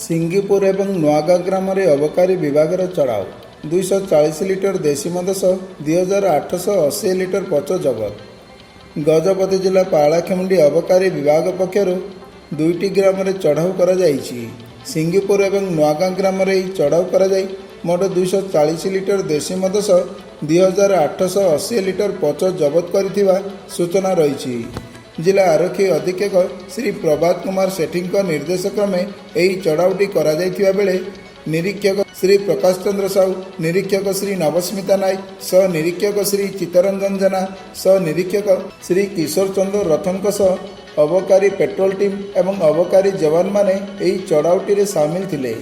सिंगीपुर एवं नुआगाँ ग्राम में अबकारी विभाग चढ़ाऊ 240 लिटर देशी मद सह 2880 लिटर पच जबत। गजपति जिला पालाखेमुंडी अबकारी विभाग पक्षर 2टी ग्राम में चढ़ाऊ कर सिंगीपुर एवं नुआगाँ ग्राम में चढ़ाऊ कर मोट 240 लिटर देशी मद सह 2880 लिटर पच जबत कर सूचना रही। जिला आरक्षी अधीक्षक श्री प्रभात कुमार सेठी निर्देश क्रमे यही चढ़ाऊटी करा जायथिबा बेले निरीक्षक श्री प्रकाश चंद्र साहू, निरीक्षक श्री नवस्मिता नायक, सह निरीक्षक श्री चित्तरंजन जेना, सह निरीक्षक श्री किशोर चंद्र रथन सह अबकारी पेट्रोल टीम एवं अबकारी जवान माने यही चढ़ाऊटी सामिल थिले।